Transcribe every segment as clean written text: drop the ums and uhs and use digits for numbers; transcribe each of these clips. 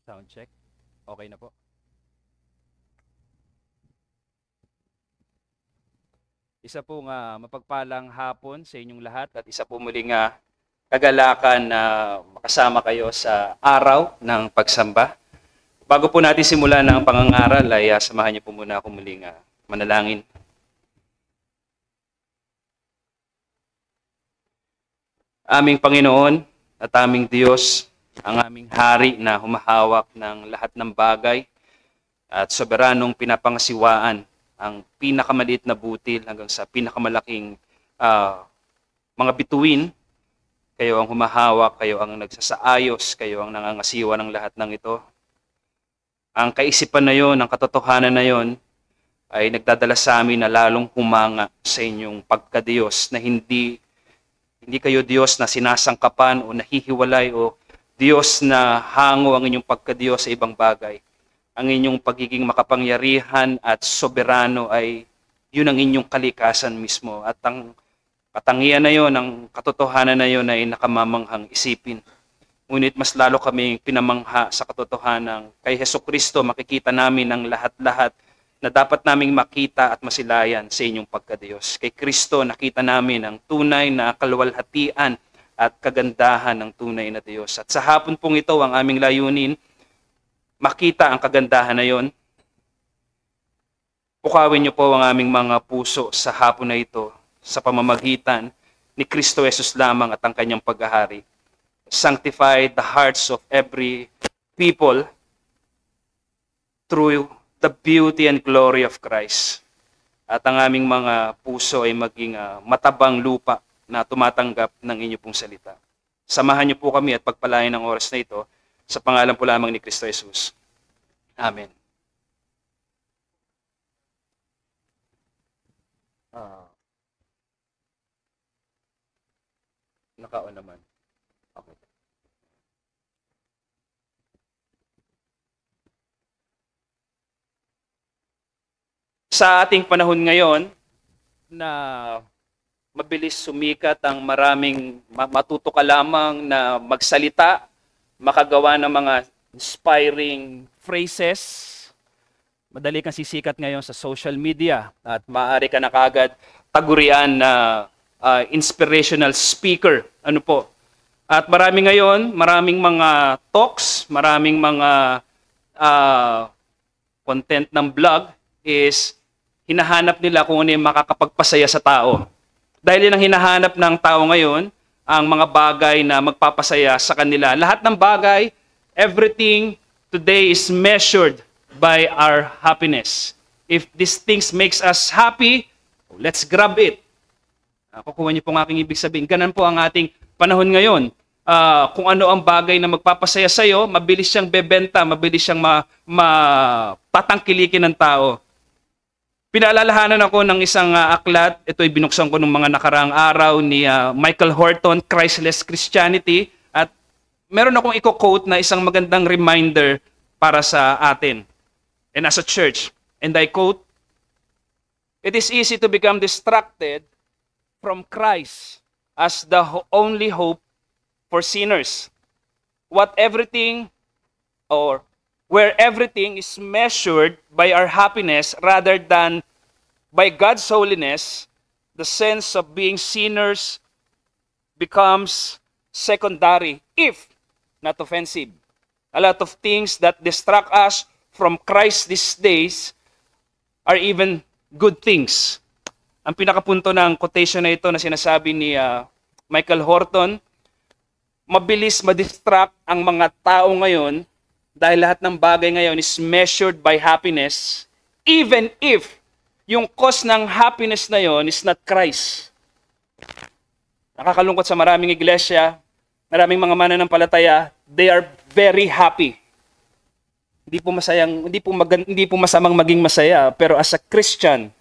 Sound check. Okay na po. Isa po nga mapagpalang hapon sa inyong lahat at isa po muling kagalakan na makasama kayo sa araw ng pagsamba. Bago po natin simulan ang pangangaral ay samahan niyo po muna ako muling manalangin. Aming Panginoon at aming Diyos, ang aming hari na humahawak ng lahat ng bagay at soberanong pinapangasiwaan ang pinakamaliit na butil hanggang sa pinakamalaking mga bituin. Kayo ang humahawak, kayo ang nagsasaayos, kayo ang nangangasiwa ng lahat ng ito. Ang kaisipan na yon, ang katotohanan na yon, ay nagdadala sa amin na lalong humanga sa inyong pagkadiyos na hindi kayo Diyos na sinasangkapan o nahihiwalay o Diyos na hango ang inyong pagkadiyos sa ibang bagay. Ang inyong pagiging makapangyarihan at soberano ay yun ang inyong kalikasan mismo. At ang katangian na yon, ang katotohanan na yon ay nakamamanghang isipin. Ngunit mas lalo kami pinamangha sa katotohanan kay Hesukristo, makikita namin ang lahat-lahat na dapat naming makita at masilayan sa inyong pagkadiyos. Kay Kristo nakita namin ang tunay na kaluwalhatian at kagandahan ng tunay na Diyos. At sa hapon pong ito, ang aming layunin, makita ang kagandahan na yon. Pukawin niyo po ang aming mga puso sa hapon na ito sa pamamagitan ni Kristo Jesus lamang at ang kanyang paghahari. Sanctify the hearts of every people through the beauty and glory of Christ. At ang aming mga puso ay maging matabang lupa na tumatanggap ng inyo pong salita. Samahan niyo po kami at pagpalain ng oras na ito sa pangalan po lamang ni Kristo Jesus. Amen. Naka-on naman. Okay. Sa ating panahon ngayon na mabilis sumikat ang maraming matuto ka lamang na magsalita, makagawa ng mga inspiring phrases. Madali kang sisikat ngayon sa social media at maaari ka na kagad tagurian na inspirational speaker. Ano po? At maraming mga talks, maraming mga content ng blog is hinahanap nila kung ano yung makakapagpasaya sa tao. Dahil yun ang hinahanap ng tao ngayon, ang mga bagay na magpapasaya sa kanila. Lahat ng bagay, everything today is measured by our happiness. If these things makes us happy, let's grab it. Kukuha niyo po ang aking ibig sabihin. Ganun po ang ating panahon ngayon. Kung ano ang bagay na magpapasaya sa iyo, mabilis siyang bebenta, mabilis siyang tatangkilikin ng tao. Pinaalalahanan ako ng isang aklat, ito ay binuksan ko nung mga nakaraang araw ni Michael Horton, Christless Christianity, at meron akong i-quote na isang magandang reminder para sa atin and as a church. And I quote, "It is easy to become distracted from Christ as the only hope for sinners. Where everything is measured by our happiness rather than by God's holiness, the sense of being sinners becomes secondary, if not offensive. A lot of things that distract us from Christ these days are even good things." Ang pinakapunto ng quotation na ito na sinasabi ni Michael Horton, mabilis madistract ang mga tao ngayon dahil lahat ng bagay ngayon is measured by happiness, even if yung cause ng happiness na yon is not Christ. Nakakalungkot sa maraming iglesia, maraming mga mananampalataya, they are very happy. Hindi po masamang maging masaya, pero as a Christian,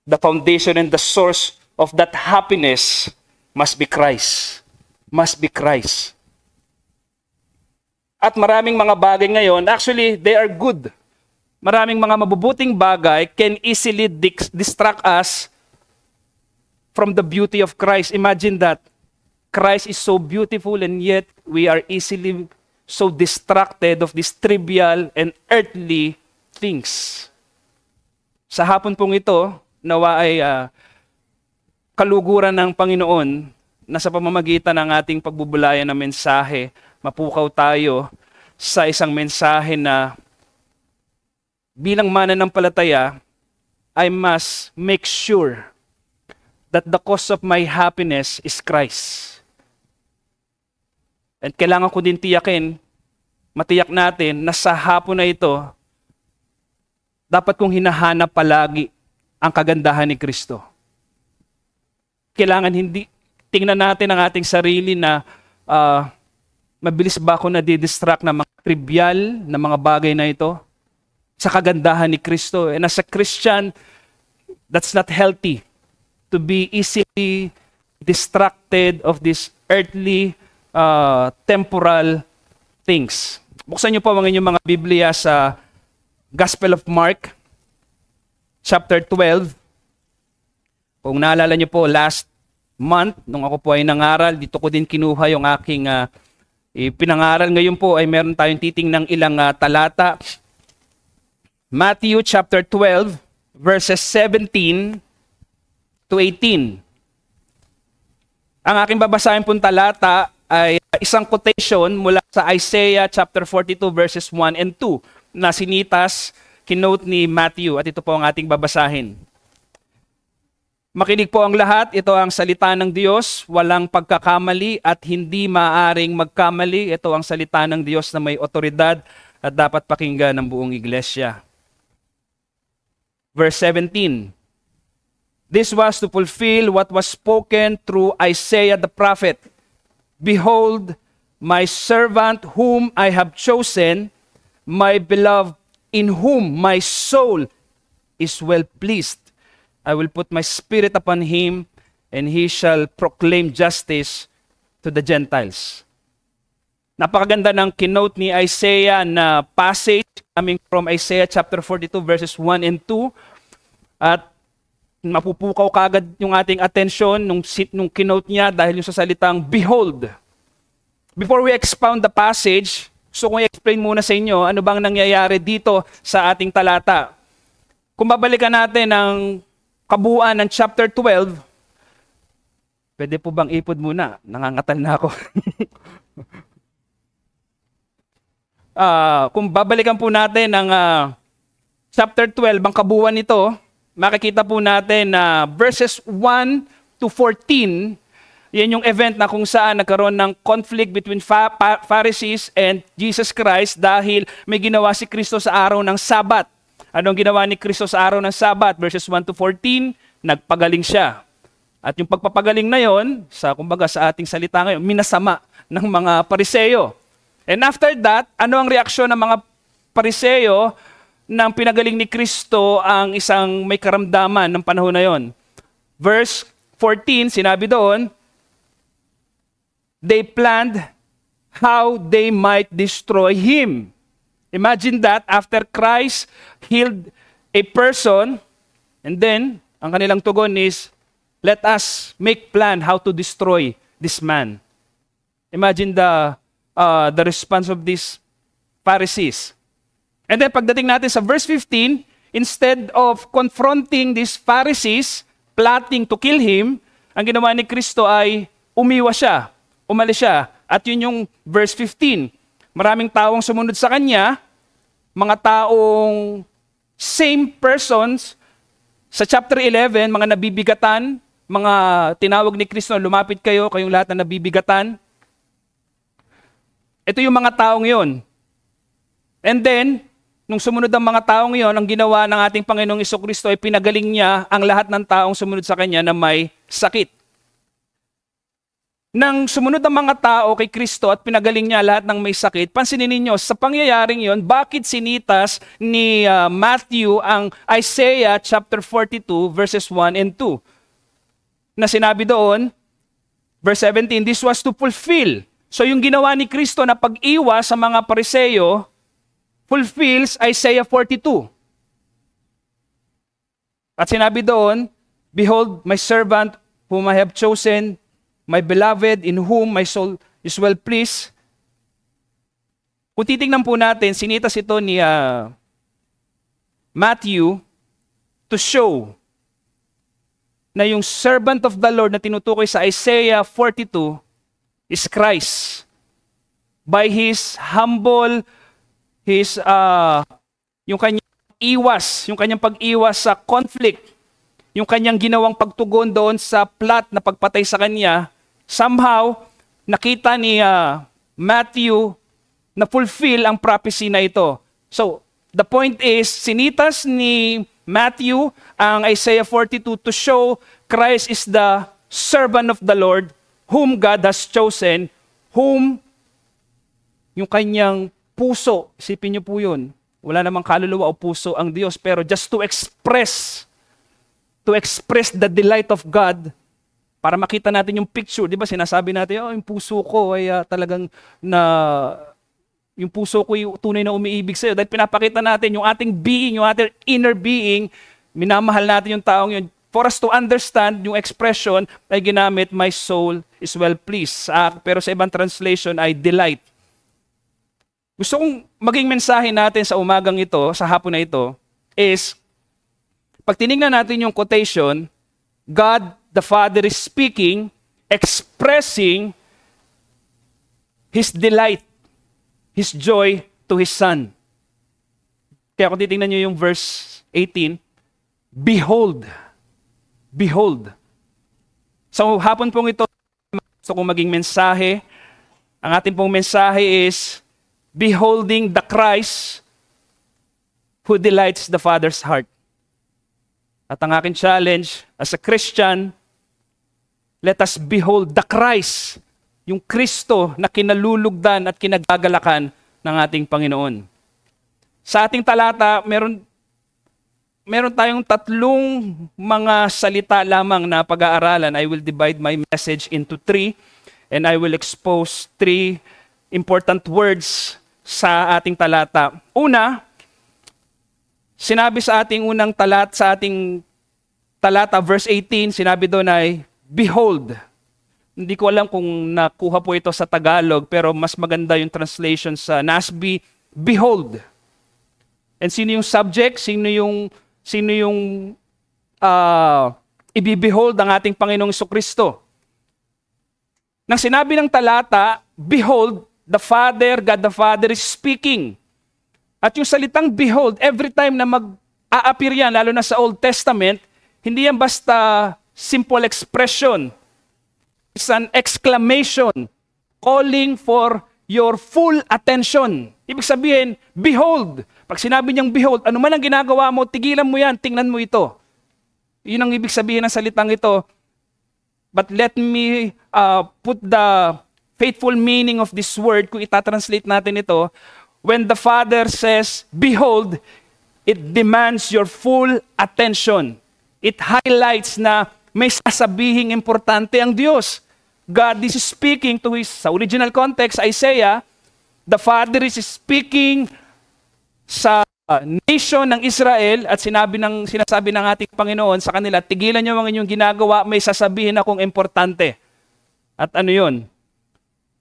the foundation and the source of that happiness must be Christ. Must be Christ. At maraming mga bagay ngayon, actually, they are good. Maraming mga mabubuting bagay can easily distract us from the beauty of Christ. Imagine that. Christ is so beautiful and yet we are easily so distracted of these trivial and earthly things. Sa hapon pong ito, nawa ay kaluguran ng Panginoon na sa pamamagitan ng ating pagbubulayan ng mensahe, mapukaw tayo sa isang mensahe na bilang mananampalataya, I must make sure that the cause of my happiness is Christ. At kailangan ko din matiyak natin na sa hapon na ito, dapat kong hinahanap palagi ang kagandahan ni Kristo. Kailangan tingnan natin ang ating sarili na mabilis ba ako nadidistract ng mga trivial na mga bagay na ito sa kagandahan ni Kristo. And as a Christian, that's not healthy to be easily distracted of these earthly, temporal things. Buksan niyo po ang inyong mga Biblia sa Gospel of Mark, chapter 12. Kung naalala niyo po, last month, nung ako po ay nangaral, dito ko din kinuha yung aking pinangaral. Ngayon po ay meron tayong titingnang ilang talata. Matthew chapter 12, verses 17 to 18. Ang aking babasahin pong talata ay isang quotation mula sa Isaiah chapter 42 verses 1 and 2 na sinitas, kinote ni Matthew, at ito po ang ating babasahin. Makinig po ang lahat, ito ang salita ng Diyos, walang pagkakamali at hindi maaring magkamali. Ito ang salita ng Diyos na may otoridad at dapat pakinggan ng buong iglesia. Verse 17. This was to fulfill what was spoken through Isaiah the prophet. Behold, my servant whom I have chosen, my beloved, in whom my soul is well pleased. I will put my spirit upon him, and he shall proclaim justice to the Gentiles. Napakaganda ng kinote ni Isaiah na passage coming from Isaiah chapter 42 verses 1 and 2. At mapupukaw kagad yung ating attention nung kinote niya dahil yung sa salitang behold. Before we expound the passage, gusto kong i-explain muna sa inyo ano bang nangyayari dito sa ating talata. Kung babalikan natin ang kabuuan ng chapter 12, pwede po bang ipod muna? Nangangatal na ako. Kung babalikan po natin ang chapter 12, ang kabuuan nito, makikita po natin na verses 1 to 14, yan yung event na kung saan nagkaroon ng conflict between Pharisees and Jesus Christ dahil may ginawa si Kristo sa araw ng Sabat. Anong ginawa ni Kristo sa araw ng Sabat? Verses 1 to 14, nagpagaling siya. At yung pagpapagaling na yon, kumbaga sa ating salita ngayon, minasama ng mga Pariseo. And after that, ano ang reaksyon ng mga Pariseo nang pinagaling ni Kristo ang isang may karamdaman ng panahon na yon? Verse 14, sinabi doon, they planned how they might destroy him. Imagine that, after Christ healed a person, and then, ang kanilang tugon is, let us make plan how to destroy this man. Imagine the response of these Pharisees. And then, pagdating natin sa verse 15, instead of confronting these Pharisees, plotting to kill him, ang ginawa ni Kristo ay umiwas siya, umalis siya. At yun yung verse 15. Maraming taong sumunod sa kanya, mga taong same persons. Sa chapter 11, mga nabibigatan, mga tinawag ni Kristo, lumapit kayo, kayong lahat na nabibigatan. Ito yung mga taong yon. And then, nung sumunod ang mga taong yon, ang ginawa ng ating Panginoong Jesucristo ay pinagaling niya ang lahat ng taong sumunod sa kanya na may sakit. Nang sumunod ang mga tao kay Kristo at pinagaling niya lahat ng may sakit, pansinin ninyo, sa pangyayaring yon, bakit sinitas ni Matthew ang Isaiah chapter 42 verses 1 and 2? Na sinabi doon, verse 17, this was to fulfill. So yung ginawa ni Kristo na pag-iwas sa mga Pariseo, fulfills Isaiah 42. At sinabi doon, behold, my servant whom I have chosen, my beloved, in whom my soul is well pleased. Kung titingnan po natin, sinitas ito ni Matthew to show na yung servant of the Lord na tinutukoy sa Isaiah 42 is Christ. By his humble, yung kanyang pag-iwas sa conflict, yung kanyang ginawang pagtugon doon sa plot na pagpatay sa kanya, somehow, nakita ni Matthew na fulfill ang prophecy na ito. So, the point is, sinitas ni Matthew ang Isaiah 42 to show Christ is the servant of the Lord whom God has chosen, whom yung kanyang puso, isipin niyo po yun, wala namang kaluluwa o puso ang Diyos, pero just to express the delight of God, para makita natin yung picture, di ba sinasabi natin, yung puso ko ay talagang yung puso ko yung tunay na umiibig sa'yo. Dahil pinapakita natin yung ating being, yung ating inner being, minamahal natin yung taong yun. For us to understand, yung expression ay ginamit, my soul is well pleased. Pero sa ibang translation ay delight. Gusto kong maging mensahe natin sa umagang ito, sa hapon na ito, is, pag tinignan natin yung quotation, God the Father is speaking, expressing His delight, His joy to His Son. Kaya kung titingnan nyo yung verse 18, behold. Behold. So hapon pong ito, gusto kong maging mensahe. Ang ating pong mensahe is, beholding the Christ who delights the Father's heart. At ang aking challenge as a Christian, let us behold the Christ, yung Kristo na kinalulugdan at kinagagalakan ng ating Panginoon. Sa ating talata, meron tayong tatlong mga salita lamang na pag-aaralan. I will divide my message into 3 and I will expose 3 important words sa ating talata. Una, sinabi sa ating unang talata, verse 18, sinabi doon ay, behold. Hindi ko alam kung nakuha po ito sa Tagalog, pero mas maganda yung translation sa NASB, behold. And sino yung subject? Sino yung i-behold ang ating Panginoong Jesucristo? Nang sinabi ng talata, behold, God the Father is speaking. At yung salitang behold, every time na mag-a-appear yan, lalo na sa Old Testament, hindi yan basta simple expression. It's an exclamation calling for your full attention. Ibig sabihin, behold. Pag sinabi niyang behold, ano man ang ginagawa mo, tigilan mo yan, tingnan mo ito. Yun ang ibig sabihin ng salitang ito. But let me put the faithful meaning of this word, kung itatranslate natin ito, when the Father says, behold, it demands your full attention. It highlights na may sasabihing importante ang Diyos. God is speaking to sa original context, Isaiah, the Father is speaking sa nation ng Israel at sinasabi ng ating Panginoon sa kanila, tigilan niyo ang inyong ginagawa, may sasabihin akong importante. At ano yun?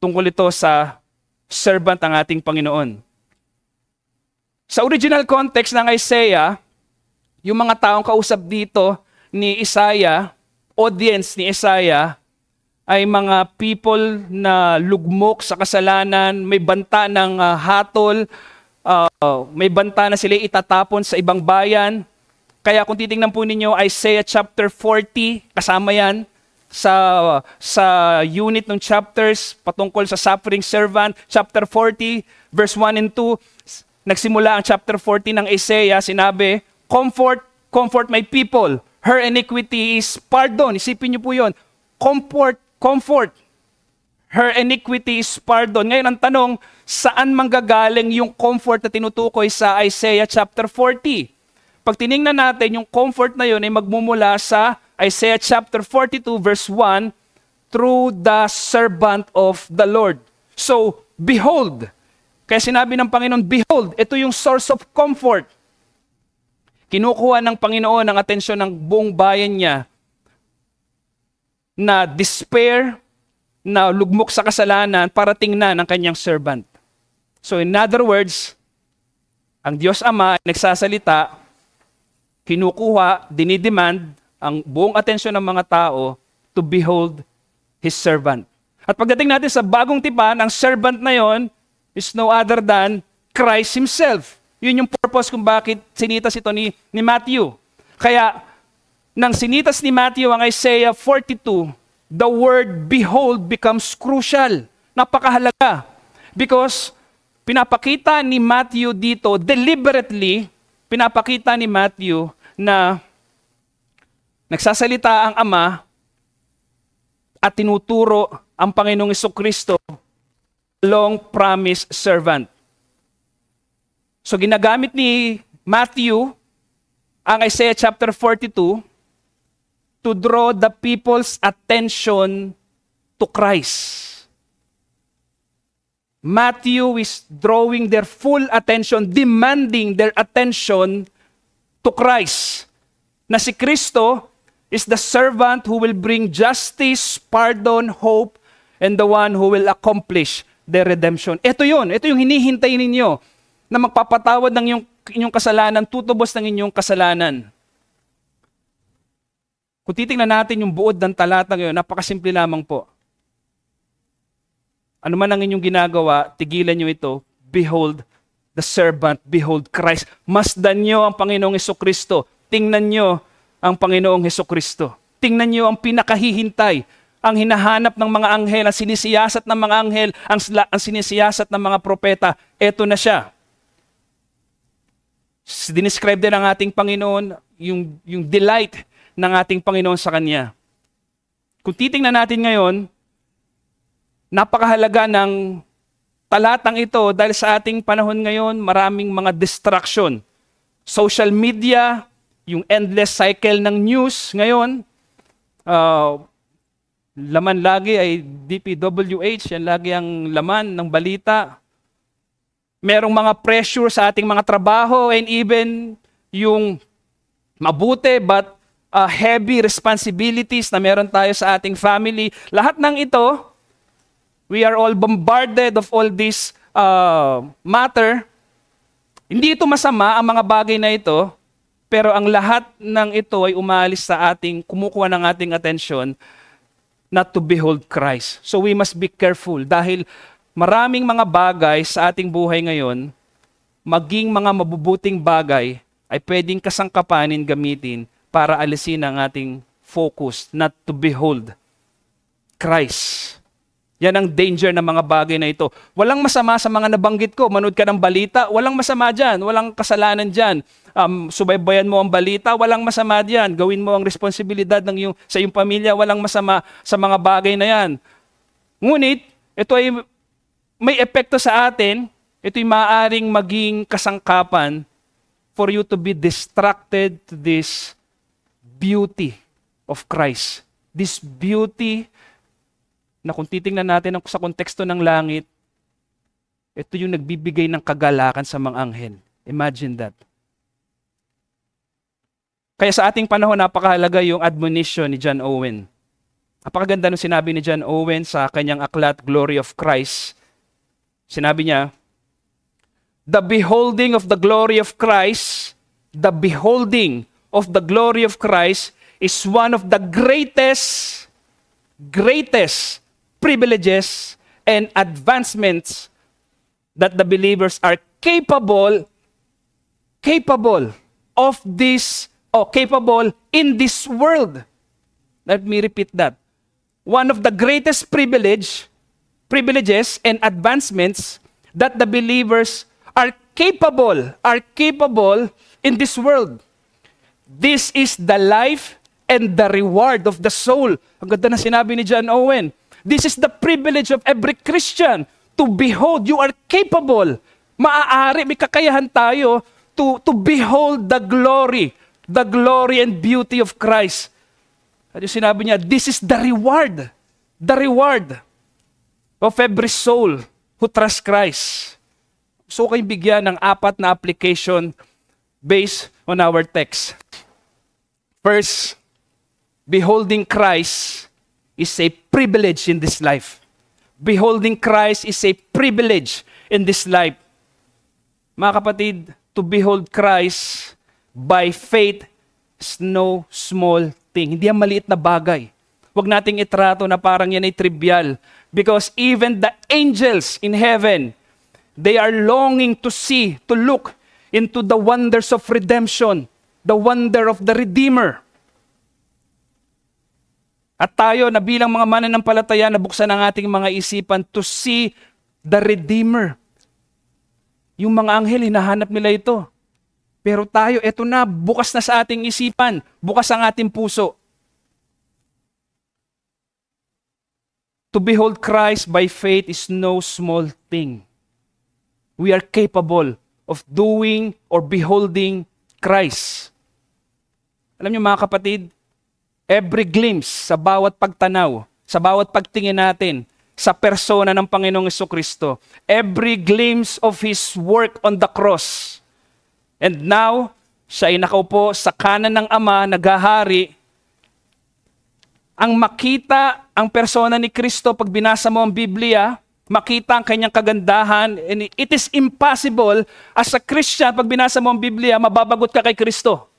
Tungkol ito sa servant ang ating Panginoon. Sa original context ng Isaiah, yung mga taong kausap dito ni Isaiah, audience ni Isaiah, ay mga people na lugmok sa kasalanan, may banta ng hatol, may banta na sila itatapon sa ibang bayan. Kaya kung titingnan po ninyo, Isaiah chapter 40, kasama yan sa unit ng chapters patungkol sa suffering servant. Chapter 40, verse 1 and 2, nagsimula ang chapter 40 ng Isaiah, sinabi, comfort my people. Her iniquity is pardon. Isipin niyo po yun. Comfort. Her iniquity is pardon. Ngayon ang tanong, saan manggagaling yung comfort na tinutukoy sa Isaiah chapter 40? Pag tiningnan natin, yung comfort na yun ay magmumula sa Isaiah chapter 42 verse 1, through the servant of the Lord. So, behold. Kaya sinabi ng Panginoon, behold, ito yung source of comfort. Kinukuha ng Panginoon ang atensyon ng buong bayan niya na despair, na lugmok sa kasalanan para tingnan ang kanyang servant. So in other words, ang Diyos Ama ay nagsasalita, kinukuha, dinidemand ang buong atensyon ng mga tao to behold His servant. At pagdating natin sa bagong tipan, ang servant na yon is no other than Christ Himself. Yun yung purpose kung bakit sinitas ito ni Matthew. Kaya, nang sinitas ni Matthew ang Isaiah 42, the word behold becomes crucial. Napakahalaga. Because pinapakita ni Matthew dito, deliberately, pinapakita ni Matthew na nagsasalita ang Ama at tinuturo ang Panginoong Jesucristo, long promised servant. So ginagamit ni Matthew ang Isaiah chapter 42 to draw the people's attention to Christ. Matthew is drawing their full attention, demanding their attention to Christ. Na si Kristo is the servant who will bring justice, pardon, hope, and the one who will accomplish their redemption. Ito yun. Ito yung hinihintay ninyo na magpapatawad ng inyong kasalanan, tutubos ng inyong kasalanan. Kung titingnan natin yung buod ng talata ngayon, napakasimple lamang po. Ano man ang inyong ginagawa, tigilan nyo ito. Behold the servant, behold Christ. Masdan nyo ang Panginoong Jesucristo. Tingnan nyo ang Panginoong Jesucristo. Tingnan nyo ang pinakahihintay, ang hinahanap ng mga anghel, ang sinisiyasat ng mga anghel, ang sinisiyasat ng mga propeta. Ito na siya. Dinescribe din ng ating Panginoon yung delight ng ating Panginoon sa Kanya. Kung titingnan natin ngayon, napakahalaga ng talatang ito dahil sa ating panahon ngayon, maraming mga distraction. Social media, yung endless cycle ng news ngayon, laman lagi ay DPWH, yan lagi ang laman ng balita. Merong mga pressure sa ating mga trabaho and even yung mabuti but heavy responsibilities na meron tayo sa ating family. Lahat ng ito, we are all bombarded of all this matter. Hindi ito masama ang mga bagay na ito, pero ang lahat ng ito ay umalis sa ating, kumukuha ng ating atensyon not to behold Christ. So we must be careful dahil maraming mga bagay sa ating buhay ngayon, maging mga mabubuting bagay, ay pwedeng kasangkapanin gamitin para alisin ang ating focus not to behold Christ. Yan ang danger ng mga bagay na ito. Walang masama sa mga nabanggit ko. Manood ka ng balita, walang masama dyan. Walang kasalanan dyan. Subaybayan mo ang balita, walang masama dyan. Gawin mo ang responsibilidad sa iyong pamilya, walang masama sa mga bagay na yan. Ngunit, ito ay may epekto sa atin. Ito ay maaaring maging kasangkapan for you to be distracted to this beauty of Christ. This beauty na kung titingnan natin sa konteksto ng langit, ito yung nagbibigay ng kagalakan sa mga anghel. Imagine that. Kaya sa ating panahon, napakahalaga yung admonition ni John Owen. Napakaganda nung sinabi ni John Owen sa kanyang aklat, Glory of Christ. Sinabi niya, the beholding of the glory of Christ is one of the greatest privileges and advancements that the believers are capable in this world. Let me repeat that. One of the greatest privileges and advancements that the believers are capable in this world. This is the life and the reward of the soul. Ang ganda na sinabi ni John Owen. This is the privilege of every Christian to behold. You are capable. Maaari, may kakayahan tayo to behold the glory and beauty of Christ. At yung sinabi niya, this is the reward of every soul who trusts Christ. So kayong bigyan ng 4 na application based on our text. First, beholding Christ is a privilege in this life. Beholding Christ is a privilege in this life. Mga kapatid, to behold Christ by faith is no small thing. Hindi yan maliit na bagay. Huwag nating itrato na parang yan ay trivial. Because even the angels in heaven, they are longing to see, to look into the wonders of redemption, the wonder of the Redeemer. At tayo na bilang mga mananampalataya, nabuksan ang ating mga isipan to see the Redeemer. Yung mga anghel, hinahanap nila ito. Pero tayo, eto na, bukas na sa ating isipan, bukas ang ating puso. To behold Christ by faith is no small thing. We are capable of doing or beholding Christ. Alam niyo mga kapatid, every glimpse sa bawat pagtanaw, sa bawat pagtingin natin sa persona ng Panginoong Jesucristo, every glimpse of His work on the cross, and now, siya ay nakaupo sa kanan ng Ama, naghahari. Ang makita ang persona ni Kristo pag binasa mo ang Biblia, makita ang kanyang kagandahan, and it is impossible as a Christian, pag binasa mo ang Biblia, mababagot ka kay Kristo.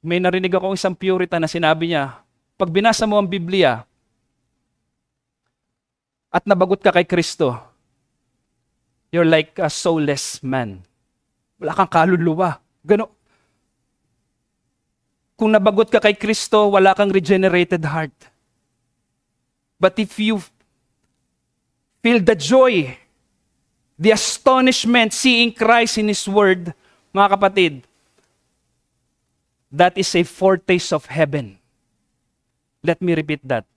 May narinig ako isang Puritan na sinabi niya, pag binasa mo ang Biblia at nabagot ka kay Kristo, you're like a soulless man. Wala kang kaluluwa. Gano. Kung nabagot ka kay Kristo, wala kang regenerated heart. But if you feel the joy, the astonishment, seeing Christ in His Word, mga kapatid, that is a foretaste of heaven. Let me repeat that.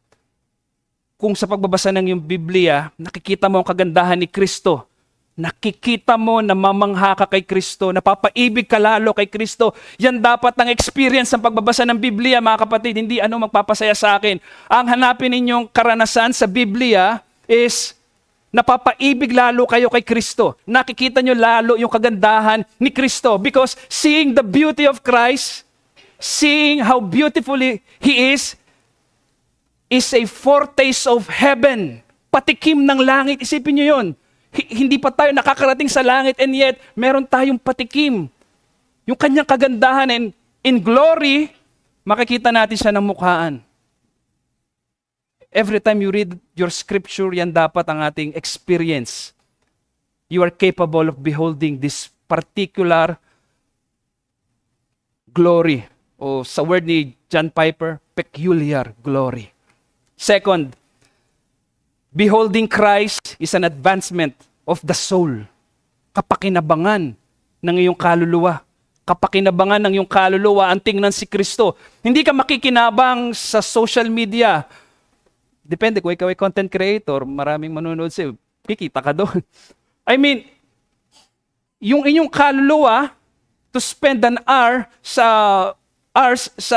Kung sa pagbabasa ng iyong Biblia, nakikita mo ang kagandahan ni Kristo, nakikita mo na mamangha ka kay Kristo, napapaibig ka lalo kay Kristo, yan dapat ang experience ng pagbabasa ng Biblia, mga kapatid, hindi ano magpapasaya sa akin. Ang hanapin ninyong karanasan sa Biblia is napapaibig lalo kayo kay Kristo. Nakikita nyo lalo yung kagandahan ni Kristo because seeing the beauty of Christ, seeing how beautiful He is a foretaste of heaven. Patikim ng langit. Isipin nyo yun. Hindi pa tayo nakakarating sa langit and yet, meron tayong patikim. Yung kanyang kagandahan and in glory, makikita natin siya ng mukhaan. Every time you read your scripture, yan dapat ang ating experience. You are capable of beholding this particular glory. O sa word ni John Piper, peculiar glory. Second, beholding Christ is an advancement of the soul. Kapakinabangan ng iyong kaluluwa. Kapakinabangan ng iyong kaluluwa ang tingnan si Kristo. Hindi ka makikinabang sa social media. Depende kung ikaw ay content creator, maraming manonood sa'yo, kikita ka doon. I mean, yung inyong kaluluwa to spend an hour sa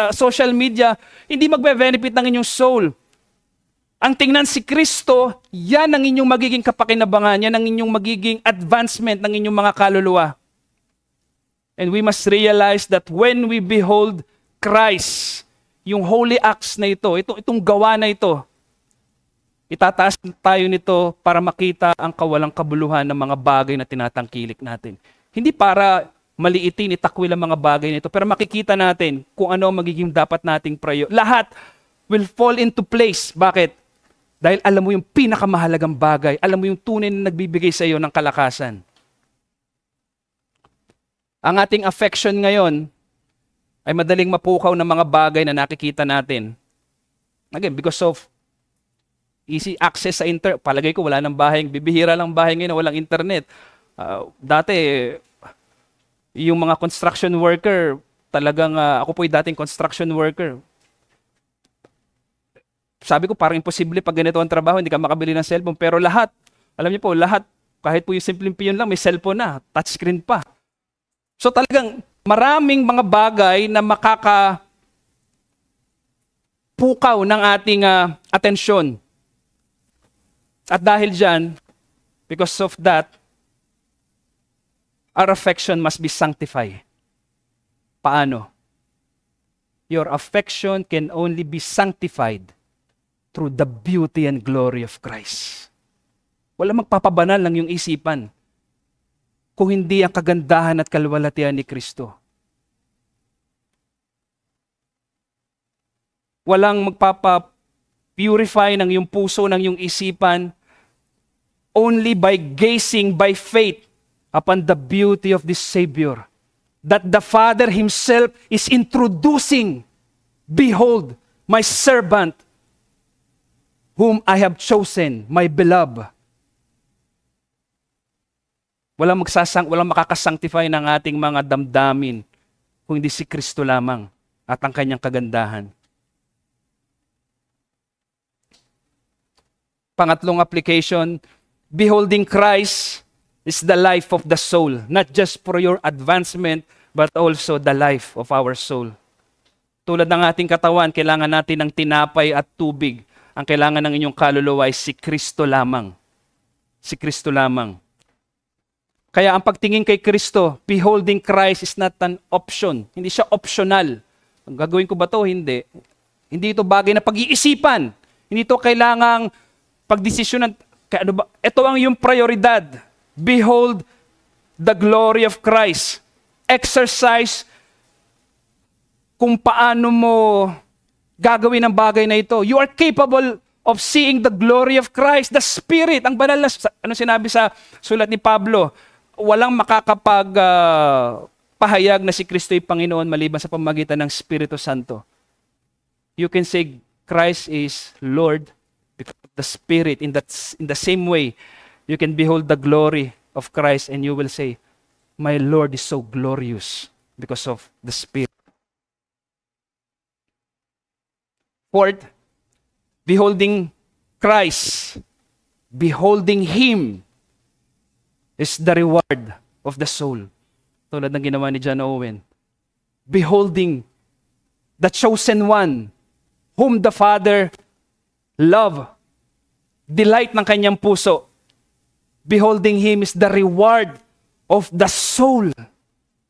social media, hindi magbe-benefit ng inyong soul. Ang tingnan si Kristo, yan ang inyong magiging kapakinabangan, yan ang inyong magiging advancement ng inyong mga kaluluwa. And we must realize that when we behold Christ, yung holy acts na ito, itong gawa na ito, itataas tayo nito para makita ang kawalang kabuluhan ng mga bagay na tinatangkilik natin. Hindi para maliitin, itakwil ang mga bagay nito, pero makikita natin kung ano magiging dapat nating lahat will fall into place. Bakit? Dahil alam mo yung pinakamahalagang bagay, alam mo yung tunay na nagbibigay sa iyo ng kalakasan. Ang ating affection ngayon ay madaling mapukaw ng mga bagay na nakikita natin. Again, because of easy access sa internet. Palagay ko wala nang bahay, bibihira lang bahay ngayon na walang internet. Dati, yung mga construction worker, talagang ako po'y dating construction worker. Sabi ko parang imposible pag ganito ang trabaho, hindi ka makabili ng cellphone. Pero lahat, alam niyo po, lahat, kahit po yung simpleng piyon lang, may cellphone na, touchscreen pa. So talagang maraming mga bagay na makakapukaw ng ating atensyon. At dahil dyan, because of that, our affection must be sanctified. Paano? Your affection can only be sanctified through the beauty and glory of Christ. Wala magpapabanal ng iyong isipan kung hindi ang kagandahan at kaluwalhatian ni Kristo. Walang magpapa-purify ng iyong puso, ng iyong isipan, only by gazing by faith upon the beauty of this Savior that the Father Himself is introducing. Behold, my servant, whom I have chosen, my beloved. Walang makakasanctify ng ating mga damdamin kung hindi si Kristo lamang at ang kanyang kagandahan. Pangatlong application, beholding Christ is the life of the soul, not just for your advancement, but also the life of our soul. Tulad ng ating katawan, kailangan natin ng tinapay at tubig. Ang kailangan ng inyong kaluluwa ay si Kristo lamang. Si Kristo lamang. Kaya ang pagtingin kay Kristo, beholding Christ is not an option. Hindi siya optional. Gagawin ko ba to? Hindi. Hindi ito bagay na pag-iisipan. Hindi ito kailangang pagdesisyonan. Ano ba? Ito ang iyong prioridad. Behold the glory of Christ. Exercise kung paano mo gagawin ang bagay na ito. You are capable of seeing the glory of Christ, the Spirit. Ang banal na, ano sinabi sa sulat ni Pablo? Walang pahayag na si Kristo ay Panginoon maliban sa pamamagitan ng Espiritu Santo. You can say Christ is Lord because of the Spirit. In the same way, you can behold the glory of Christ and you will say, my Lord is so glorious because of the Spirit. Fourth, beholding Christ, beholding Him is the reward of the soul. Tulad ng ginawa ni John Owen. Beholding the chosen one, whom the Father love, delight ng kanyang puso. Beholding Him is the reward of the soul.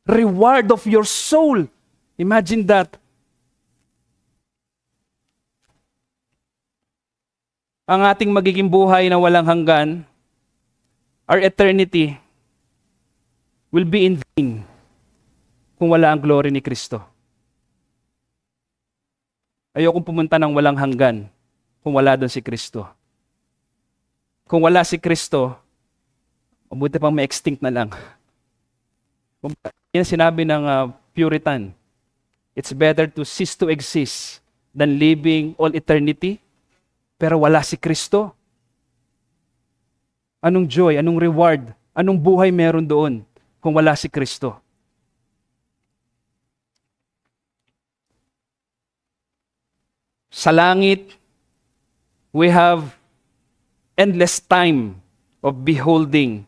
Reward of your soul. Imagine that. Ang ating magiging buhay na walang hanggan, our eternity will be in vain kung wala ang glory ni Kristo. Ayokong pumunta ng walang hanggan kung wala doon si Kristo. Kung wala si Kristo, mabuti pang ma-extinct na lang. Yan sinabi ng Puritan, it's better to cease to exist than living all eternity, pero wala si Kristo. Anong joy, anong reward, anong buhay meron doon kung wala si Kristo? Sa langit, we have endless time of beholding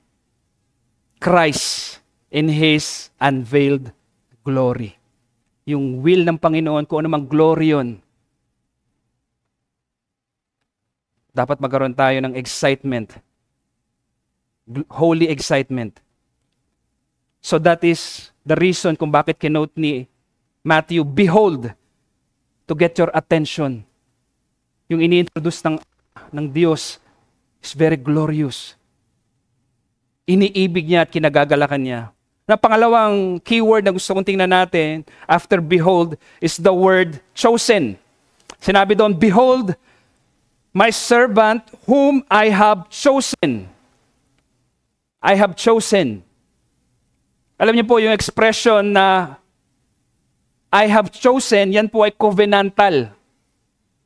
Christ in His unveiled glory. Yung will ng Panginoon, kung ano mang glory yun, dapat magkaroon tayo ng excitement. Holy excitement. So that is the reason kung bakit kinote ni Matthew, behold, to get your attention. Yung ini-introduce ng Diyos is very glorious. Iniibig niya at kinagagalakan niya. Na pangalawang keyword na gusto kong tingnan natin after behold is the word chosen. Sinabi doon, behold, my servant whom I have chosen. I have chosen. Alam niyo po yung expression na I have chosen, yan po ay covenantal.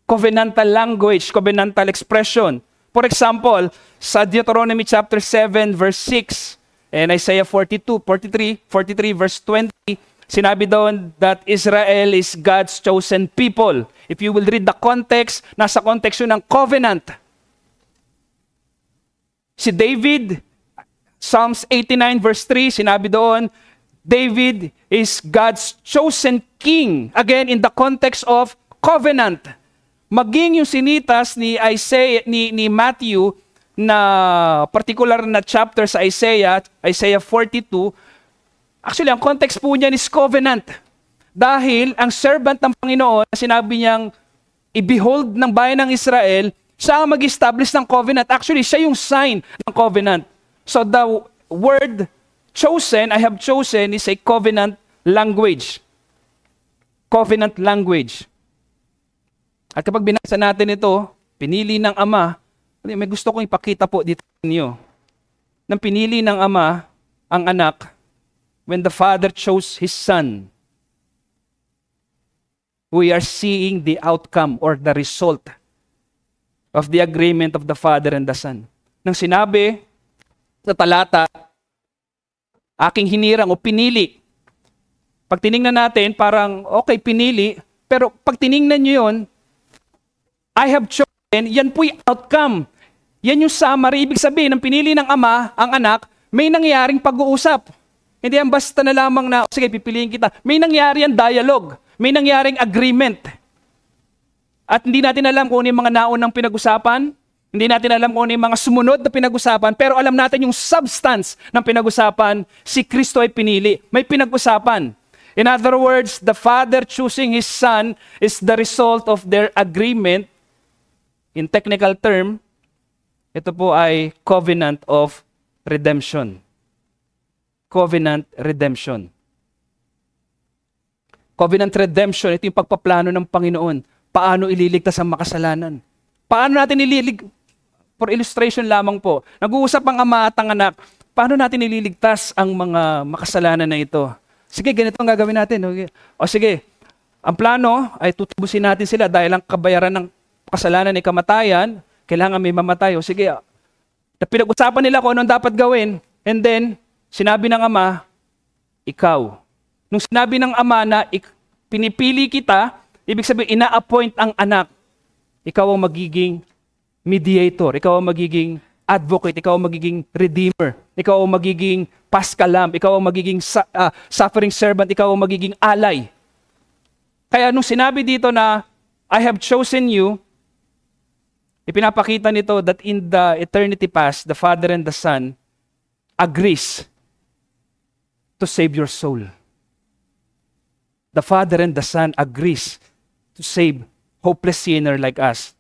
Covenantal language, covenantal expression. For example, sa Deuteronomy chapter 7 verse 6 and Isaiah 43 verse 20, sinabi doon that Israel is God's chosen people. If you will read the context, nasa context yun ng covenant. Si David, Psalms 89 verse 3, sinabi doon, David is God's chosen king. Again, in the context of covenant. Maging yung sinitas ni Matthew na particular na chapter sa Isaiah 42, actually, ang context po niyan is covenant. Dahil ang servant ng Panginoon, sinabi niyang i-behold ng bayan ng Israel, Siya ang mag-establish ng covenant. Actually, siya yung sign ng covenant. So the word chosen, I have chosen, is a covenant language. Covenant language. At kapag binasa natin ito, pinili ng Ama, may gusto kong ipakita po dito ninyo. Nang pinili ng Ama ang anak, when the Father chose His Son, we are seeing the outcome or the result of the agreement of the Father and the Son. Nang sinabi sa talata, aking hinirang o pinili. Pag tiningnan natin, parang okay, pinili, pero pag tiningnan nyo yun, I have chosen, yan po'y outcome. Yan yung summary. Ibig sabihin, ng pinili ng Ama, ang anak, may nangyaring pag-uusap. Hindi yan basta na lamang na, sige, pipiliin kita. May nangyari yan dialogue. May nangyaring agreement. At hindi natin alam kung ano yung mga naunang pinag-usapan. Hindi natin alam kung ano yung mga sumunod na pinag-usapan. Pero alam natin yung substance ng pinag-usapan, si Kristo ay pinili. May pinag-usapan. In other words, the Father choosing His Son is the result of their agreement. In technical term, ito po ay covenant of redemption. Covenant redemption. Covenant redemption, ito yung pagpaplano ng Panginoon. Paano ililigtas ang makasalanan? Paano natin for illustration lamang po, nag-uusap ang Ama at ang anak, paano natin ililigtas ang mga makasalanan na ito? Sige, ganito ang gagawin natin. Okay. O sige, ang plano ay tutubusin natin sila dahil ang kabayaran ng kasalanan ay kamatayan, kailangan may mamatay. O sige, pinag-usapan nila kung anong dapat gawin, and then, sinabi ng Ama, ikaw. Nung sinabi ng Ama na pinipili kita, ibig sabihin, ina-appoint ang anak. Ikaw ang magiging mediator. Ikaw ang magiging advocate. Ikaw ang magiging redeemer. Ikaw ang magiging paschal lamb. Ikaw ang magiging suffering servant. Ikaw ang magiging ally. Kaya nung sinabi dito na, I have chosen you, ipinapakita nito that in the eternity past, the Father and the Son agrees to save your soul. The Father and the Son agrees to save hopeless sinner like us.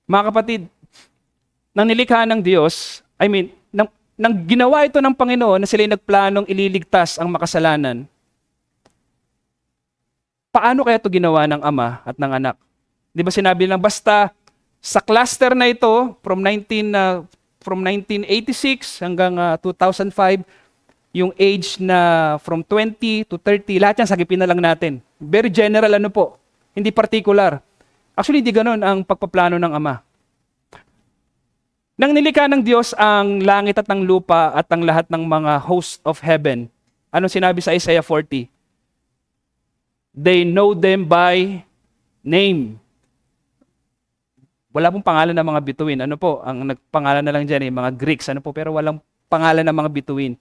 Mga kapatid, nang nilikha ng Diyos, nang ginawa ito ng Panginoon na sila'y nagplanong ililigtas ang makasalanan, paano kaya ito ginawa ng Ama at ng Anak? Di ba sinabi lang, basta sa cluster na ito, from 1986 hanggang 2005, yung age na from 20 to 30, lahat yan sagipin na lang natin. Very general hindi particular. Actually, hindi ganun ang pagpaplano ng Ama. Nang nilikha ng Diyos ang langit at ang lupa at ang lahat ng mga host of heaven, anong sinabi sa Isaiah 40? They know them by name. Wala pong pangalan ng mga bituin. Ang nagpangalan na lang dyan mga Greeks. Pero walang pangalan ng mga bituin.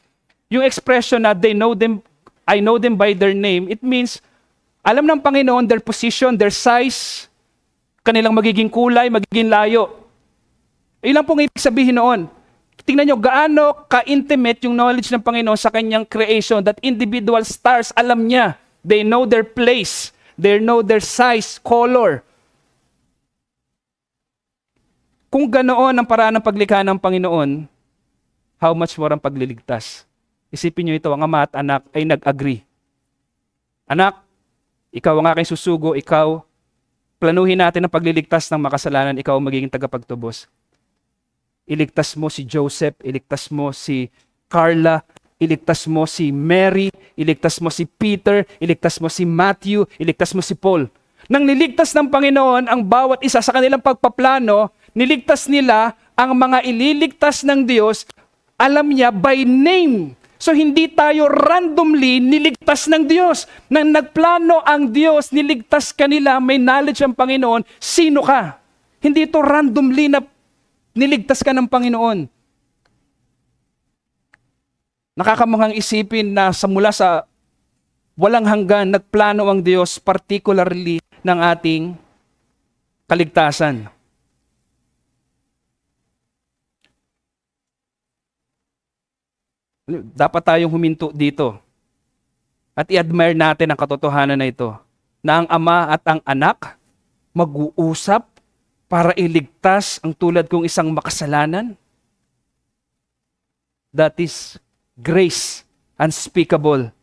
Yung expression na they know them, I know them by their name, it means, alam ng Panginoon their position, their size, kanilang magiging kulay, magiging layo. Ilan pong ibig sabihin noon? Tingnan nyo, gaano ka-intimate yung knowledge ng Panginoon sa kanyang creation, that individual stars, alam niya. They know their place. They know their size, color. Kung ganoon ang paraan ng paglikha ng Panginoon, how much more ang pagliligtas? Isipin nyo ito, ang Ama at Anak ay nag-agree. Anak, ikaw ang aking susugo, ikaw, planuhin natin ang pagliligtas ng makasalanan, ikaw ang magiging tagapagtubos. Iligtas mo si Joseph, iligtas mo si Carla, iligtas mo si Mary, iligtas mo si Peter, iligtas mo si Matthew, iligtas mo si Paul. Nang niligtas ng Panginoon ang bawat isa sa kanilang pagpaplano, niligtas nila ang mga ililigtas ng Diyos, alam niya by name. So hindi tayo randomly niligtas ng Diyos. Nang nagplano ang Diyos, niligtas kanila, may knowledge ang Panginoon, sino ka? Hindi ito randomly na niligtas ka ng Panginoon. Nakakamanghang isipin na mula sa walang hanggan, nagplano ang Diyos particularly ng ating kaligtasan. Dapat tayong huminto dito at i-admire natin ang katotohanan na ito, na ang Ama at ang Anak mag-uusap para iligtas ang tulad kong isang makasalanan? That is grace unspeakable.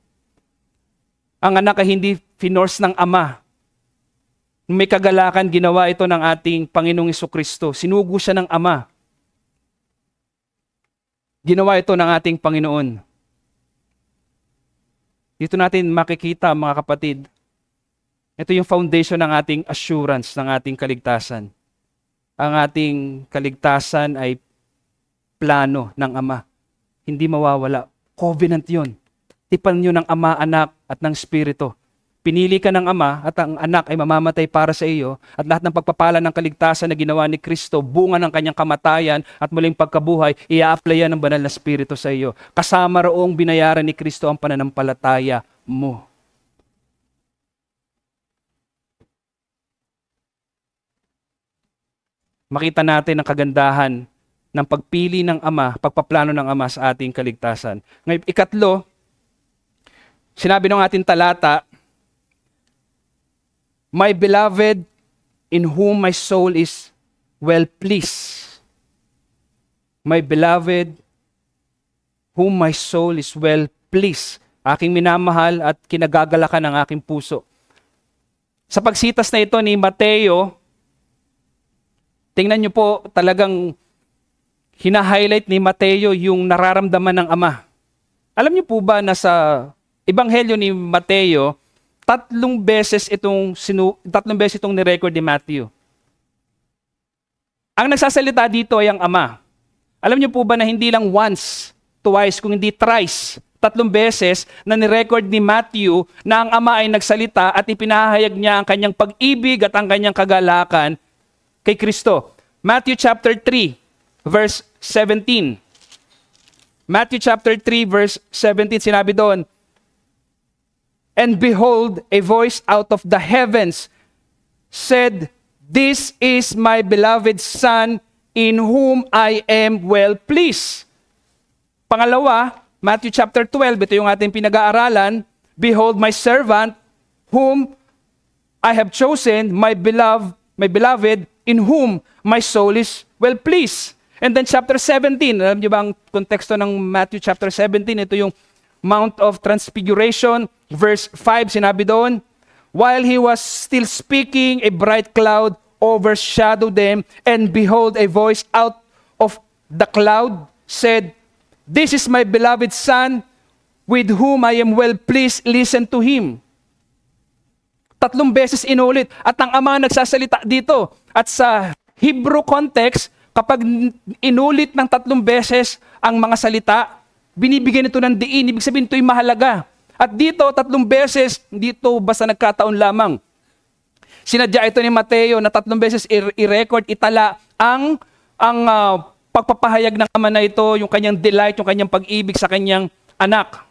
Ang anak ay hindi finorce ng ama. May kagalakan, ginawa ito ng ating Panginoong Jesucristo. Sinugo siya ng ama. Ginawa ito ng ating Panginoon. Dito natin makikita, mga kapatid, ito yung foundation ng ating assurance, ng ating kaligtasan. Ang ating kaligtasan ay plano ng Ama. Hindi mawawala. Covenant yun. Tipan nyo ng Ama, Anak, at ng Espiritu. Pinili ka ng Ama at ang Anak ay mamamatay para sa iyo at lahat ng pagpapala ng kaligtasan na ginawa ni Kristo, bunga ng kanyang kamatayan at muling pagkabuhay, i-applyan ng banal na Espiritu sa iyo. Kasama roong binayaran ni Kristo ang pananampalataya mo. Makita natin ang kagandahan ng pagpili ng Ama, pagpaplano ng Ama sa ating kaligtasan. Ngayon, ikatlo, sinabi ng ating talata, My beloved, in whom my soul is well pleased. My beloved, whom my soul is well pleased. Aking minamahal at kinagagalakan ng aking puso. Sa pagsitas na ito ni Mateo, tingnan niyo po, talagang hina-highlight ni Mateo yung nararamdaman ng Ama. Alam niyo po ba na sa Ebanghelyo ni Mateo, tatlong beses itong ni-record ni Matthew. Ang nagsasalita dito ay ang Ama. Alam niyo po ba na hindi lang once, twice, kung hindi thrice, tatlong beses na ni-record ni Matthew na ang Ama ay nagsalita at ipinahayag niya ang kanyang pag-ibig at ang kanyang kagalakan kay Kristo. Matthew chapter 3, verse 17. Matthew chapter 3, verse 17, sinabi doon, And behold, a voice out of the heavens said, This is my beloved Son, in whom I am well pleased. Pangalawa, Matthew chapter 12, ito yung ating pinag-aaralan, Behold my servant, whom I have chosen, my beloved, in whom my soul is well pleased. And then chapter 17, alam niyo ba ang konteksto ng Matthew chapter 17? Ito yung Mount of Transfiguration, verse 5, sinabi doon, While he was still speaking, a bright cloud overshadowed them, and behold, a voice out of the cloud said, This is my beloved Son, with whom I am well pleased, listen to him. Tatlong beses inulit, at ang Ama nagsasalita dito. At sa Hebrew context, kapag inulit ng tatlong beses ang mga salita, binibigyan ito ng diin, ibig sabihin ito'y mahalaga. At dito, tatlong beses, dito basta nagkataon lamang. Sinadya ito ni Mateo na tatlong beses i-record, itala ang pagpapahayag ng Ama na ito, yung kanyang delight, yung kanyang pag-ibig sa kanyang anak.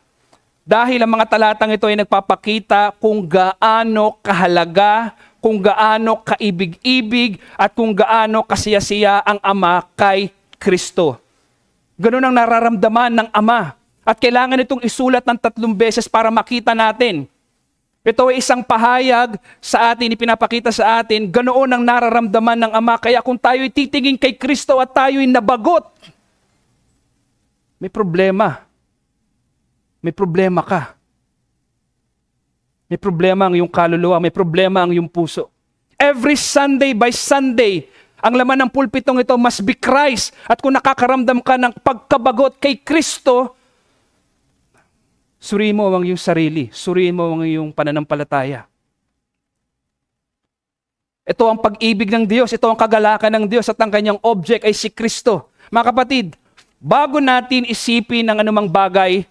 Dahil ang mga talatang ito ay nagpapakita kung gaano kahalaga, kung gaano kaibig-ibig, at kung gaano kasiyasiya ang Ama kay Kristo. Ganun ang nararamdaman ng Ama. At kailangan itong isulat ng tatlong beses para makita natin. Ito ay isang pahayag sa atin, ipinapakita sa atin, ganoon ang nararamdaman ng Ama. Kaya kung tayo'y titingin kay Kristo at tayo'y nabagot, may problema. May problema ka. May problema ang iyong kaluluwa, may problema ang iyong puso. Every Sunday by Sunday, ang laman ng pulpitong ito must be Christ. At kung nakakaramdam ka ng pagkabagot kay Kristo, suriin mo ang iyong sarili. Suriin mo ang iyong pananampalataya. Ito ang pag-ibig ng Diyos. Ito ang kagalakan ng Diyos at ang kanyang object ay si Kristo. Mga kapatid, bago natin isipin ang anumang bagay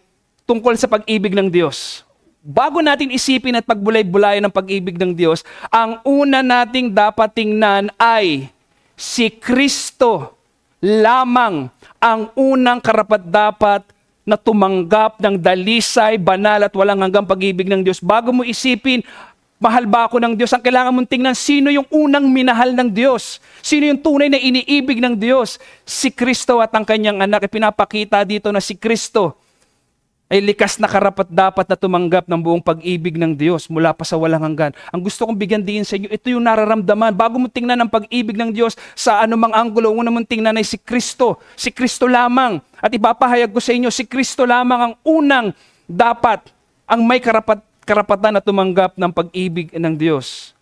tungkol sa pag-ibig ng Diyos, bago natin isipin at pagbulay-bulayan ng pag-ibig ng Diyos, ang una nating dapat tingnan ay si Kristo lamang ang unang karapat-dapat na tumanggap ng dalisay, banal at walang hanggang pag-ibig ng Diyos. Bago mo isipin, mahal ba ako ng Diyos? Ang kailangan mong tingnan, sino yung unang minahal ng Diyos? Sino yung tunay na iniibig ng Diyos? Si Kristo at ang kanyang anak. Ipinapakita dito na si Kristo ay likas na karapat-dapat na tumanggap ng buong pag-ibig ng Diyos mula pa sa walang hanggan. Ang gusto kong bigyan din sa inyo, ito yung nararamdaman. Bago mo tingnan ang pag-ibig ng Diyos sa anumang anggulo, una mong tingnan ay si Kristo. Si Kristo lamang. At ipapahayag ko sa inyo, si Kristo lamang ang unang dapat, ang may karapatan na tumanggap ng pag-ibig ng Diyos.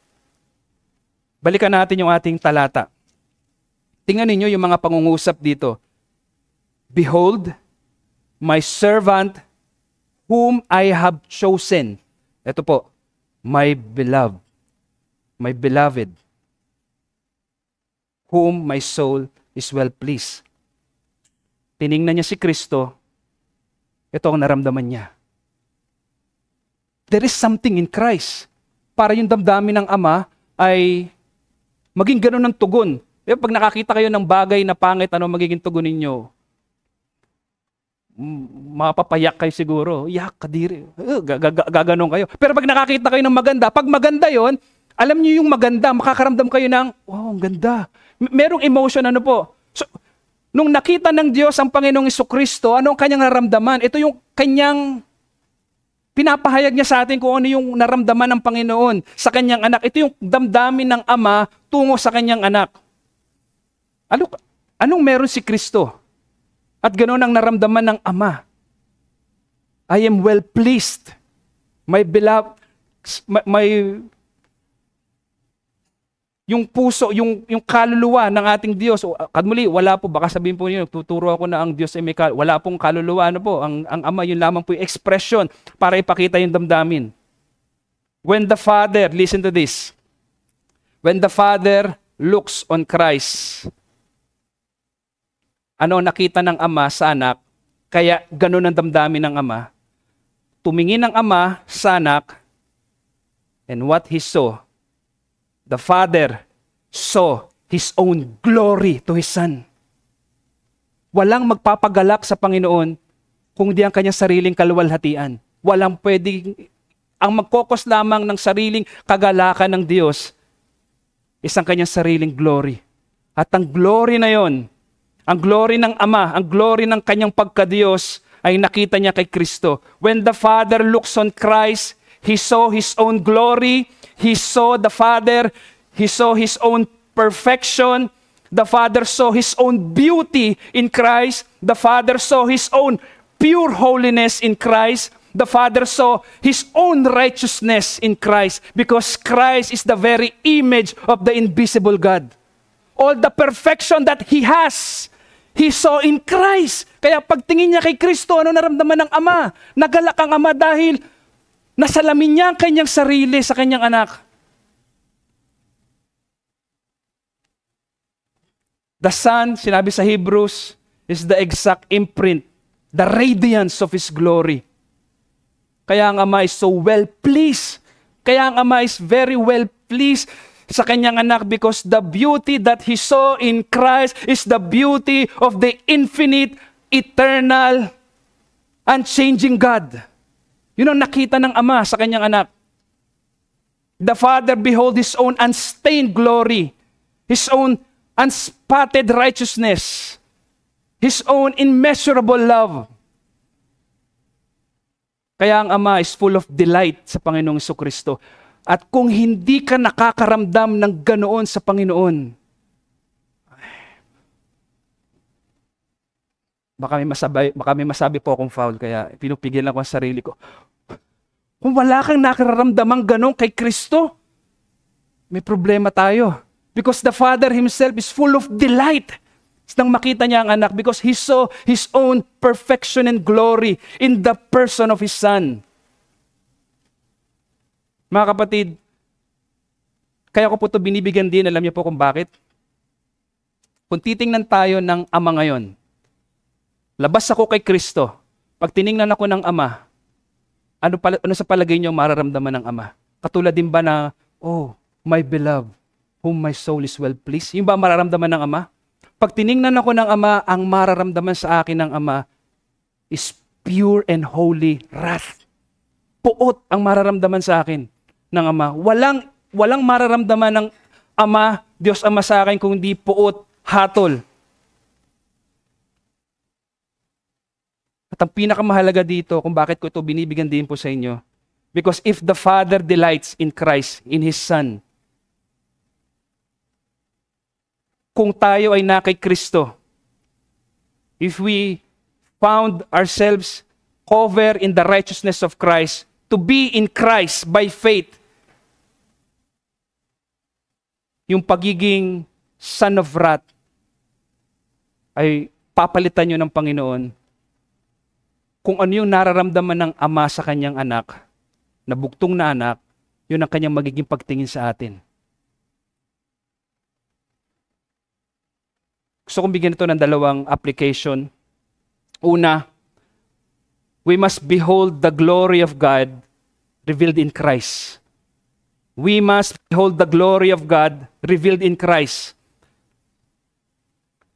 Balikan natin yung ating talata. Tingnan ninyo yung mga pangungusap dito. Behold, my servant whom I have chosen. Ito po, my beloved, whom my soul is well pleased. Tiningnan niya si Kristo, ito ang naramdaman niya. There is something in Christ. Para yung damdamin ng Ama ay maging ganun ng tugon. Pag nakakita kayo ng bagay na pangit, ano magiging tugon ninyo? Mapapayak kayo siguro. Yak, kadiri. Gaganon kayo. Pero pag nakakita kayo ng maganda, pag maganda yon, alam niyo yung maganda, makakaramdam kayo ng, wow, ang ganda. Merong emotion, ano po. So, nung nakita ng Diyos ang Panginoong Jesucristo, ano ang kanyang naramdaman? Ito yung kanyang pinapahayag niya sa atin kung ano yung naramdaman ng Panginoon sa kanyang anak. Ito yung damdamin ng Ama tungo sa kanyang anak. Anong meron si Kristo? At ganoon ang naramdaman ng Ama. I am well pleased. My beloved, yung puso, yung kaluluwa ng ating Diyos. Kadmuli, wala po, baka sabihin po niyo, tuturo ako na ang Diyos ay may wala pong kaluluwa. Ano po? Ang Ama, yun lamang po yung expression para ipakita yung damdamin. When the Father, listen to this. When the Father looks on Christ, ano nakita ng Ama sa anak, kaya ganun ang damdamin ng Ama. Tumingin ang Ama sa anak, and what he saw, the Father saw His own glory to His Son. Walang magpapagalak sa Panginoon kung di ang kanyang sariling kaluwalhatian. Walang pwedeng, ang magkokos lamang ng sariling kagalakan ng Diyos, isang kanyang sariling glory. At ang glory na yon, ang glory ng Ama, ang glory ng kanyang pagkadiyos ay nakita niya kay Kristo. When the Father looks on Christ, He saw His own glory, He saw the Father, He saw His own perfection, the Father saw His own beauty in Christ, the Father saw His own pure holiness in Christ, the Father saw His own righteousness in Christ, because Christ is the very image of the invisible God. All the perfection that He has, He saw in Christ. Kaya pagtingin niya kay Kristo, ano naramdaman ng Ama? Nagalak ang Ama dahil nasalamin niya ang kanyang sarili sa kanyang anak. The Son, sinabi sa Hebrews, is the exact imprint, the radiance of His glory. Kaya ang Ama is so well pleased. Kaya ang Ama is very well pleased sa kanyang anak, because the beauty that He saw in Christ is the beauty of the infinite, eternal, unchanging God. Yun ang nakita ng Ama sa kanyang anak. The Father behold His own unstained glory, His own unspotted righteousness, His own immeasurable love. Kaya ang Ama is full of delight sa Panginoong Jesucristo. At kung hindi ka nakakaramdam ng ganoon sa Panginoon, baka may masabi po akong foul, kaya pinupigilan ko ang sarili ko. Kung wala kang nakararamdamang ganoon kay Kristo, may problema tayo. Because the Father Himself is full of delight nang makita niya ang anak, because He saw His own perfection and glory in the person of His Son. Mga kapatid, kaya ko po ito binibigyan din, alam niyo po kung bakit? Kung titingnan tayo ng Ama ngayon, labas ako kay Kristo, pag tiningnan ako ng Ama, ano sa palagay niyo mararamdaman ng Ama? Katulad din ba na, oh, my beloved, whom my soul is well pleased? Yung ba mararamdaman ng Ama? Pag tiningnan ako ng Ama, ang mararamdaman sa akin ng Ama is pure and holy wrath. Puot ang mararamdaman sa akin ng Ama. Walang mararamdaman ng Ama, Diyos Ama sa akin, kung di puot, hatol. At ang pinakamahalaga dito kung bakit ko ito binibigyan din po sa inyo, because if the Father delights in Christ, in His Son, kung tayo ay na kay Kristo, if we found ourselves covered in the righteousness of Christ, to be in Christ by faith, yung pagiging son of wrath ay papalitan nyo ng Panginoon. Kung ano yung nararamdaman ng ama sa kanyang anak, na buktong na anak, yun ang kanyang magiging pagtingin sa atin. Gusto kong bigyan ito ng dalawang application. Una, we must behold the glory of God revealed in Christ. We must behold the glory of God revealed in Christ.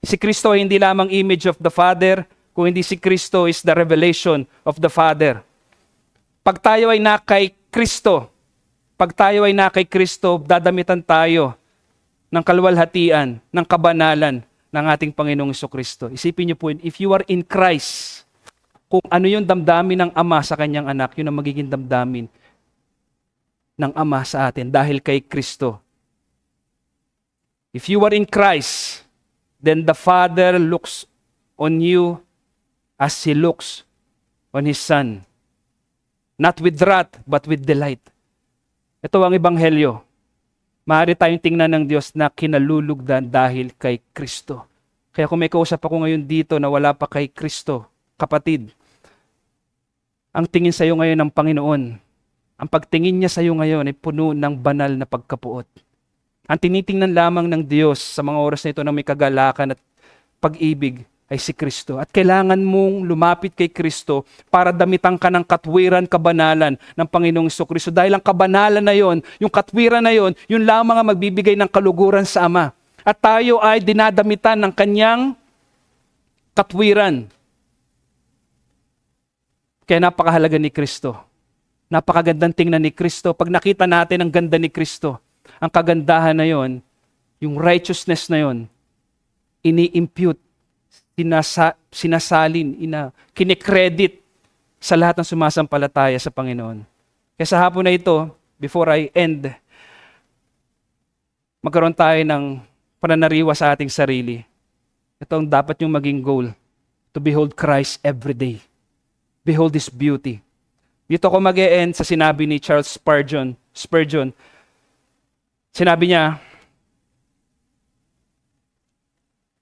Si Kristo ay hindi lamang image of the Father, kung hindi si Kristo is the revelation of the Father. Pag tayo ay na kay Kristo, dadamitan tayo ng kaluwalhatian, ng kabanalan ng ating Panginoong Jesucristo. Isipin niyo po, if you are in Christ, kung ano yung damdamin ng Ama sa kanyang anak, yun ang magiging damdamin ng Ama sa atin dahil kay Kristo. If you are in Christ, then the Father looks on you as He looks on His Son. Not with wrath, but with delight. Ito ang ebanghelyo. Maaari tayong tingnan ng Diyos na kinalulugdan dahil kay Kristo. Kaya kung may kausap ako ngayon dito na wala pa kay Kristo, kapatid, ang tingin sa iyo ngayon ng Panginoon, ang pagtingin niya sa iyo ngayon ay puno ng banal na pagkapuot. Ang tinitingnan lamang ng Diyos sa mga oras na ito na may kagalakan at pag-ibig ay si Kristo. At kailangan mong lumapit kay Kristo para damitan ka ng katwiran, kabanalan ng Panginoong Jesucristo. Dahil ang kabanalan na yon, yung katwiran na yon, yun lamang ang magbibigay ng kaluguran sa Ama. At tayo ay dinadamitan ng kanyang katwiran. Kaya napakahalaga ni Kristo. Napakagandang tingnan ni Kristo. Pag nakita natin ang ganda ni Kristo, ang kagandahan na yon, yung righteousness na yon, ini-impute, sinasalin, kinikredit sa lahat ng sumasampalataya sa Panginoon. Kaya sa hapon na ito, before I end, magkaroon tayo ng pananariwa sa ating sarili. Ito ang dapat yung maging goal, to behold Christ every day. Behold His beauty. Dito ko mag-e-end sa sinabi ni Charles Spurgeon. Sinabi niya,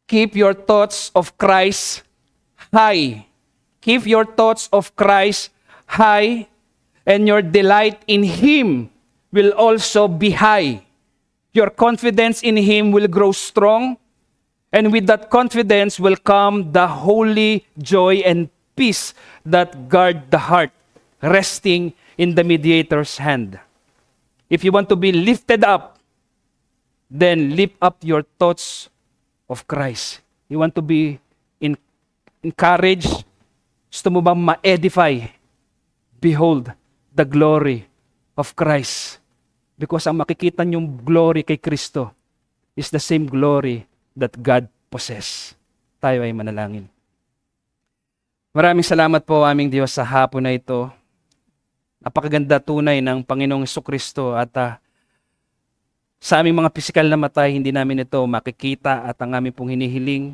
keep your thoughts of Christ high. Keep your thoughts of Christ high, and your delight in Him will also be high. Your confidence in Him will grow strong, and with that confidence will come the holy joy and peace that guard the heart, resting in the mediator's hand. If you want to be lifted up, then lift up your thoughts of Christ. You want to be encouraged? Gusto mo bang ma-edify? Behold the glory of Christ. Because ang makikita niyong glory kay Kristo is the same glory that God possess. Tayo ay manalangin. Maraming salamat po aming Diyos sa hapon na ito. Napakaganda tunay ng Panginoong Jesucristo at sa aming mga pisikal na mata, hindi namin ito makikita at ang aming pong hinihiling.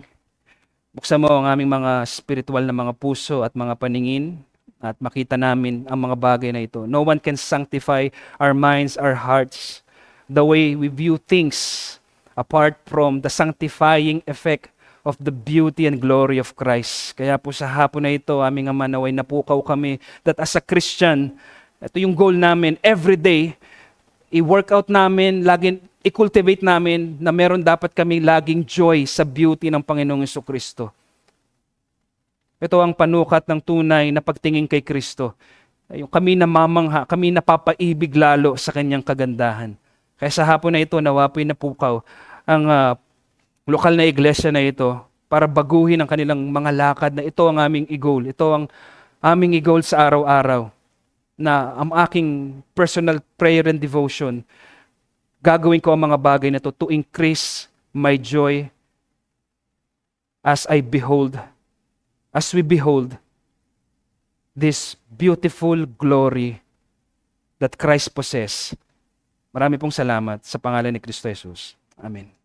Buksan mo ang aming mga spiritual na mga puso at mga paningin at makita namin ang mga bagay na ito. No one can sanctify our minds, our hearts, the way we view things apart from the sanctifying effect of the beauty and glory of Christ. Kaya po sa hapon na ito, aming Ama, naway napukaw kami that as a Christian, ito yung goal namin, every day, i-workout namin, laging i-cultivate namin na meron dapat kami laging joy sa beauty ng Panginoong Jesucristo. Ito ang panukat ng tunay na pagtingin kay Kristo. Yung kami namamangha, kami napapaibig lalo sa kanyang kagandahan. Kaya sa hapon na ito, nawapoy na pukaw ang lokal na iglesia na ito para baguhin ang kanilang mga lakad na ito ang aming i-goal. Ito ang aming i-goal sa araw-araw na ang aking personal prayer and devotion, gagawin ko ang mga bagay na ito to increase my joy as we behold this beautiful glory that Christ possess. Marami pong salamat sa pangalan ni Kristo Jesus. Amen.